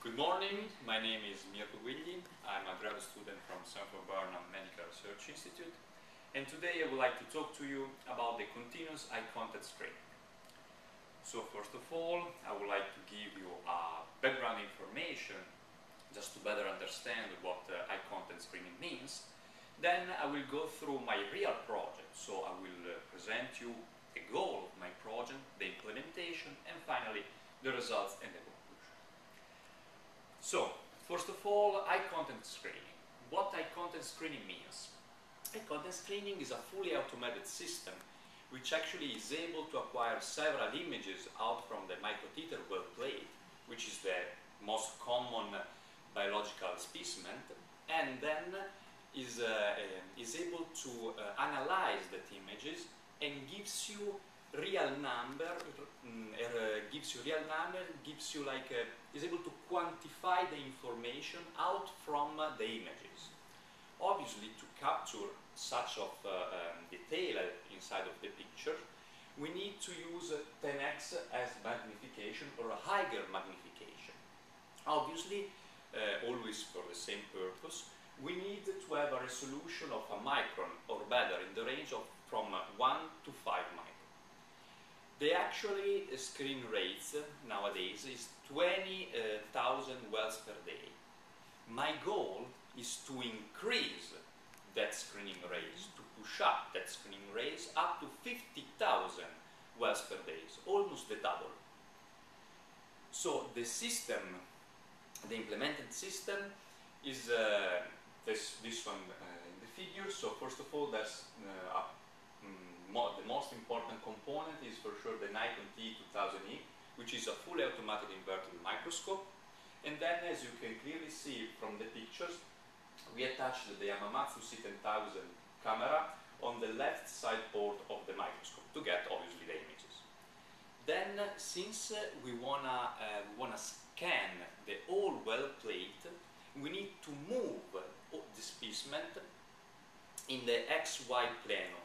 Good morning, my name is Mirco Guigli. I'm a graduate student from Stanford Burnham Medical Research Institute, and today I would like to talk to you about the continuous eye contact screening. So first of all, I would like to give you a background information just to better understand what eye contact screening means. Then I will go through my real project, so I will present you the goal of my project, the implementation, and finally the results and the conclusion. So, first of all, eye contact screening. What eye contact screening means? Eye contact screening is a fully automated system which actually is able to acquire several images out from the microteter well plate, which is the most common biological specimen, and then is able to analyze that images and gives you real number, is able to quantify the information out from the images. Obviously, to capture such of detail inside of the picture, we need to use 10x as magnification or a higher magnification. Obviously, always for the same purpose, we need to have a resolution of a micron or better in the range of from 1 to 5 microns. The actually screen rates nowadays is 20,000 wells per day. My goal is to increase that screening rate, to push up that screening rate up to 50,000 wells per day, almost the double. So the system, the implemented system is this one in the figure. So first of all, there's the most important component is for sure the Nikon T2000E, which is a fully automatic inverted microscope. And then, as you can clearly see from the pictures, we attached the Yamamatsu C10000 camera on the left side port of the microscope to get obviously the images. Then, since we wanna scan the whole well plate, we need to move the specimen in the XY plane.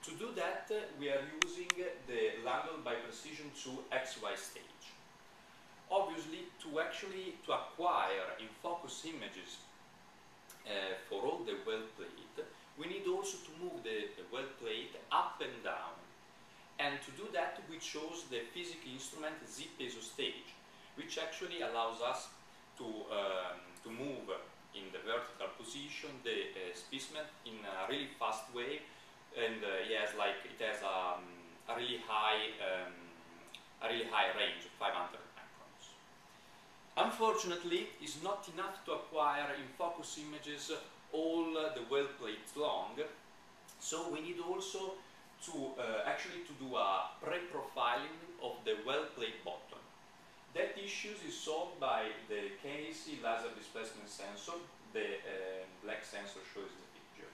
To do that, we are using the Langle by Precision 2 XY stage. Obviously, to acquire in focus images for all the well plate, we need also to move the well plate up and down. And to do that, we chose the physics instrument Z-Peso stage, which actually allows us to move in the vertical position the specimen in a really fast way. And it has a really high range of 500 microns. Unfortunately, it's not enough to acquire in focus images all the well plates long. So we need also to do a pre-profiling of the well plate bottom. That issue is solved by the KAC laser displacement sensor. The black sensor shows the picture.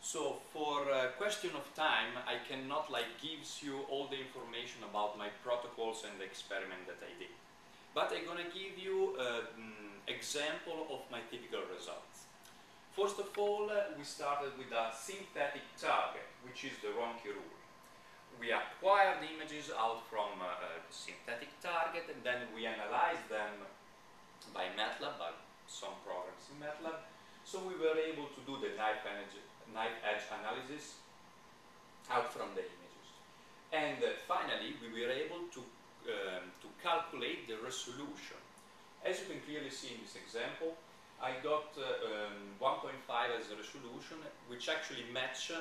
So for a question of time, I cannot give you all the information about my protocols and the experiment that I did. But I'm going to give you an example of my typical results. First of all, we started with a synthetic target, which is the Ronchi rule. We acquired the images out from the synthetic target, and then we analyzed them by MATLAB, by some programs in MATLAB. So we were able to do the knife edge analysis out from the images. And finally, we were able to calculate the resolution. As you can clearly see in this example, I got 1.5 as a resolution, which actually match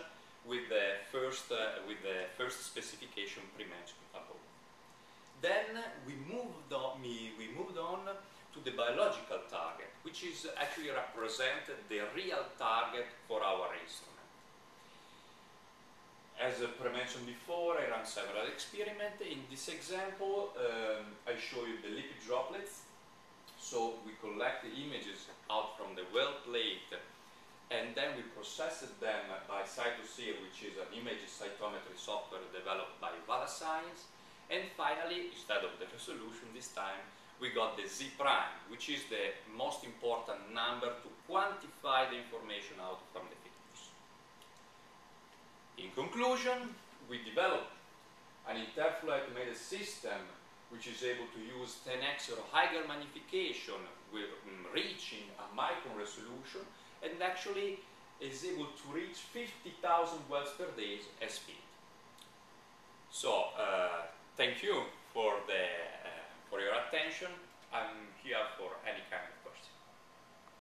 with the first specification pre-mentioned above. Then we moved on to the biological target, which is actually represented the real target for our instrument. As mentioned before, I ran several experiments. In this example, I show you the lipid droplets. So we collect the images out from the well plate, and then we processed them by CytoSeer, which is an image cytometry software developed by ValaScience. And finally, instead of the resolution this time, we got the Z prime, which is the most important number to quantify the information out from the pictures. In conclusion, we developed an interflow automated system which is able to use 10x or higher magnification with reaching a micron resolution, and actually is able to reach 50,000 wells per day as speed. So thank you for your attention. I'm here for